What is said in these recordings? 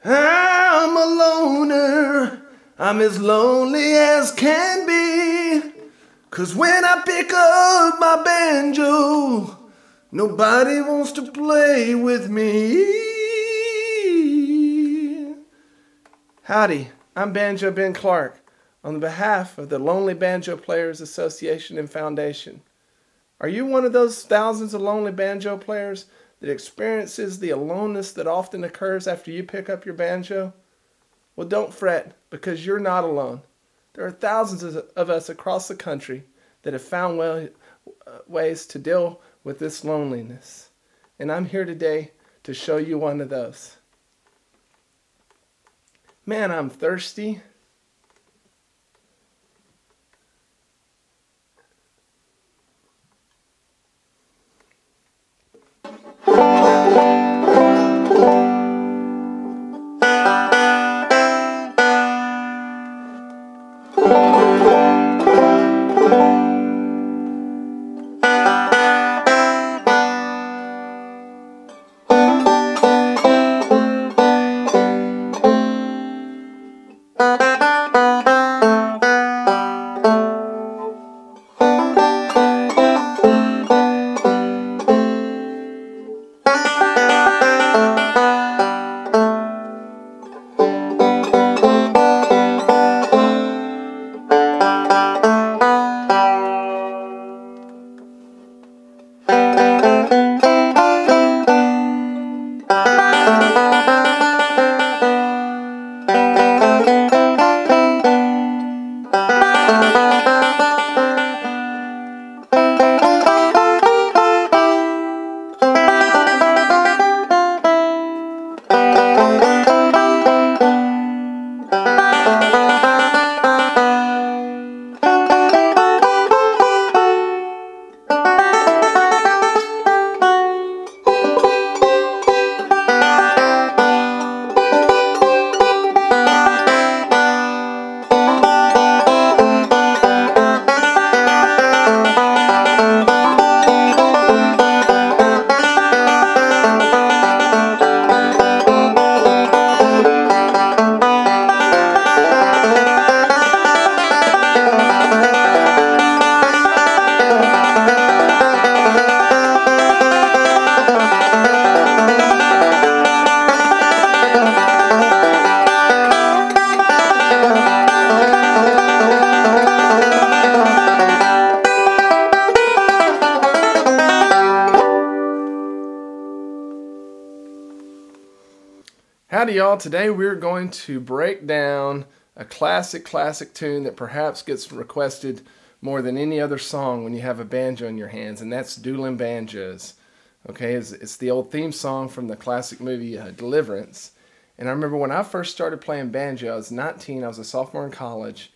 I'm a loner, I'm as lonely as can be. 'Cause when I pick up my banjo, nobody wants to play with me. Howdy, I'm Banjo Ben Clark on behalf of the Lonely Banjo Players Association and Foundation. Are you one of those thousands of lonely banjo players that experiences the aloneness that often occurs after you pick up your banjo? Well, don't fret, because you're not alone. There are thousands of us across the country that have found ways to deal with this loneliness. And I'm here today to show you one of those. Man, I'm thirsty. Howdy y'all, today we're going to break down a classic tune that perhaps gets requested more than any other song when you have a banjo in your hands, and that's Dueling Banjos. Okay, it's the old theme song from the classic movie Deliverance. And I remember when I first started playing banjo, I was 19, I was a sophomore in college,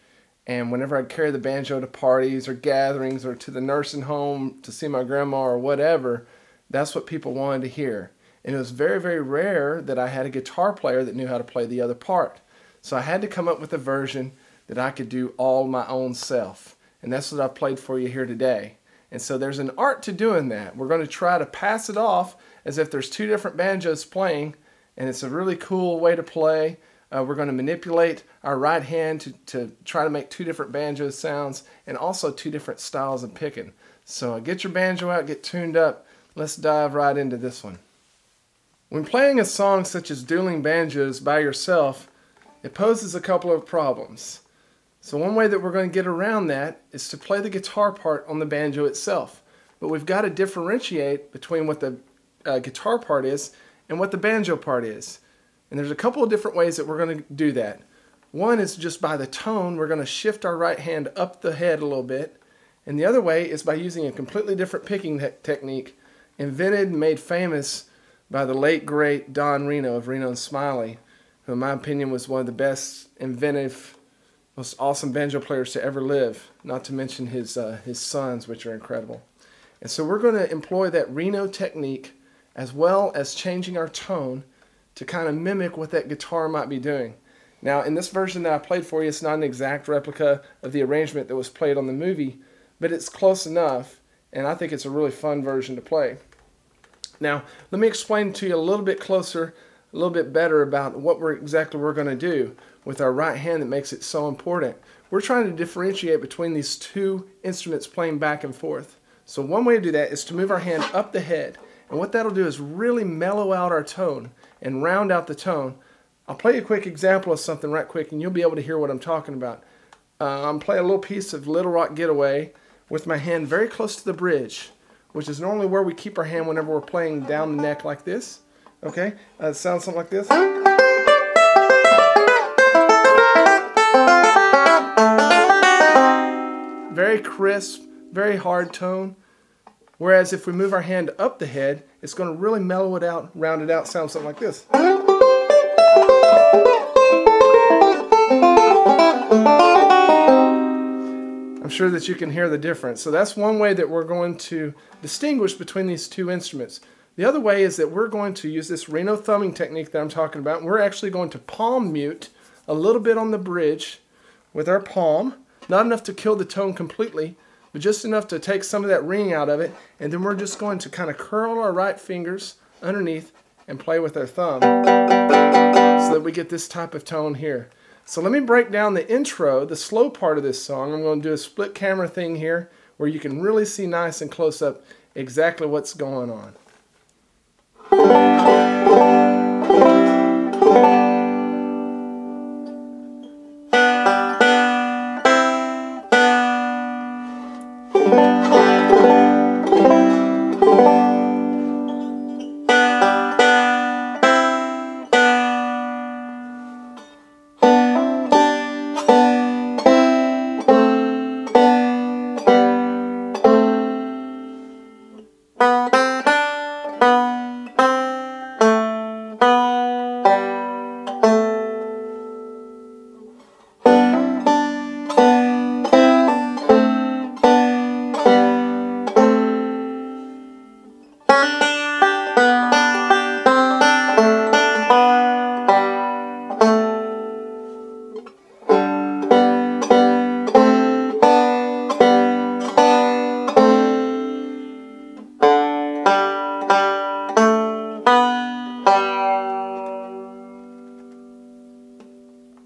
and whenever I'd carry the banjo to parties or gatherings or to the nursing home to see my grandma or whatever, that's what people wanted to hear. And it was very, very rare that I had a guitar player that knew how to play the other part. So I had to come up with a version that I could do all my own self. And that's what I've played for you here today. And so there's an art to doing that. We're going to try to pass it off as if there's two different banjos playing. And it's a really cool way to play. We're going to manipulate our right hand to try to make two different banjo sounds and also two different styles of picking. So get your banjo out, get tuned up. Let's dive right into this one. When playing a song such as Dueling Banjos by yourself, it poses a couple of problems. So one way that we're going to get around that is to play the guitar part on the banjo itself. But we've got to differentiate between what the guitar part is and what the banjo part is. And there's a couple of different ways that we're going to do that. One is just by the tone, we're going to shift our right hand up the head a little bit. And the other way is by using a completely different picking technique invented and made famous by the late, great Don Reno of Reno and Smiley, who in my opinion was one of the best, inventive, most awesome banjo players to ever live, not to mention his sons, which are incredible. And so we're going to employ that Reno technique as well as changing our tone to kind of mimic what that guitar might be doing. Now, in this version that I played for you, it's not an exact replica of the arrangement that was played on the movie, but it's close enough, and I think it's a really fun version to play. Now, let me explain to you a little bit closer a little bit better about what exactly we're going to do with our right hand that makes it so important. We're trying to differentiate between these two instruments playing back and forth. So one way to do that is to move our hand up the head. And what that'll do is really mellow out our tone and round out the tone. I'll play you a quick example of something right quick and you'll be able to hear what I'm talking about. I'm playing a little piece of Little Rock Getaway with my hand very close to the bridge, which is normally where we keep our hand whenever we're playing down the neck like this. Okay? It sounds something like this. Very crisp, very hard tone. Whereas if we move our hand up the head, it's going to really mellow it out, round it out, sound something like this. I'm sure that you can hear the difference. So that's one way that we're going to distinguish between these two instruments. The other way is that we're going to use this Reno thumbing technique that I'm talking about. We're actually going to palm mute a little bit on the bridge with our palm. Not enough to kill the tone completely, but just enough to take some of that ring out of it. And then we're just going to kind of curl our right fingers underneath and play with our thumb so that we get this type of tone here. So let me break down the intro, the slow part of this song. I'm going to do a split camera thing here where you can really see nice and close up exactly what's going on.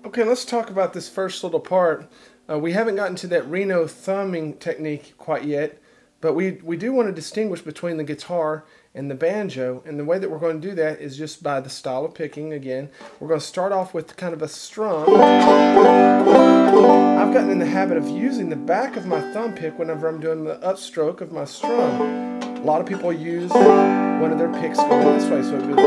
Okay, let's talk about this first little part. We haven't gotten to that Reno thumbing technique quite yet, but we do want to distinguish between the guitar and the banjo, and the way that we're going to do that is just by the style of picking. Again, we're going to start off with kind of a strum. I've gotten in the habit of using the back of my thumb pick whenever I'm doing the upstroke of my strum. A lot of people use one of their picks going this way, so it would be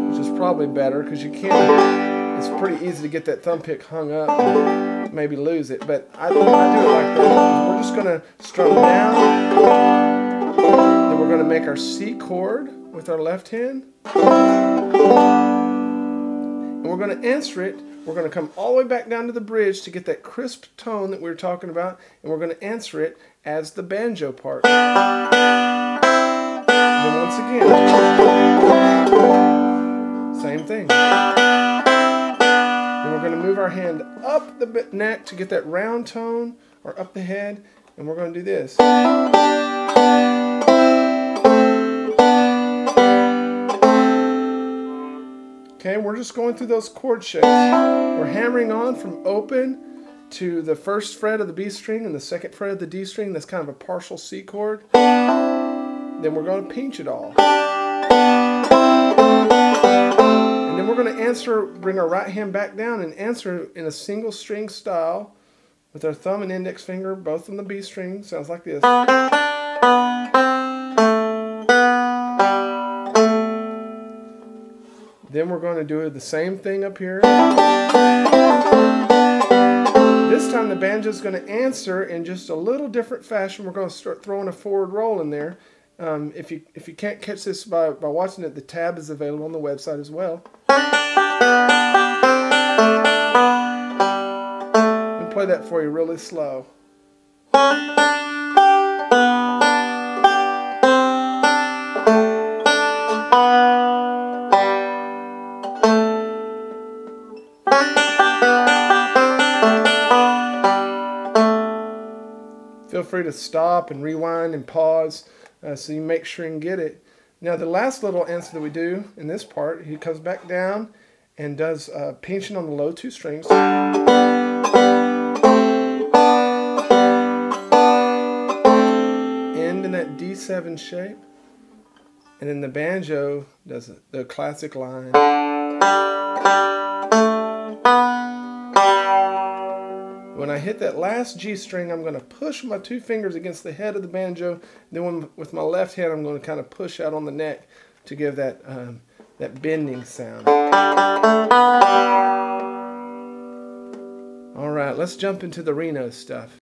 which is probably better because you can't. It's pretty easy to get that thumb pick hung up and maybe lose it, but I do it like that. We're just going to strum down, then we're going to make our C chord with our left hand, and we're going to answer it. We're going to come all the way back down to the bridge to get that crisp tone that we were talking about, and we're going to answer it as the banjo part. Then once again, same thing. Then we're going to move our hand up the neck to get that round tone, or up the head, and we're going to do this. Okay, we're just going through those chord shapes. We're hammering on from open to the first fret of the B string and the second fret of the D string. That's kind of a partial C chord. Then we're going to pinch it all. And then we're going to answer, bring our right hand back down and answer in a single string style with our thumb and index finger both on the B string. Sounds like this. Then we're going to do the same thing up here. This time the banjo is going to answer in just a little different fashion. We're going to start throwing a forward roll in there. If you can't catch this by watching it, the tab is available on the website as well. And play that for you really slow. Feel free to stop and rewind and pause so you make sure and get it. Now the last little answer that we do in this part, he comes back down and does pinching on the low 2 strings. End in that D7 shape. And then the banjo does the classic line. When I hit that last G string, I'm going to push my 2 fingers against the head of the banjo. Then with my left hand, I'm going to kind of push out on the neck to give that, that bending sound. All right, let's jump into the Reno stuff.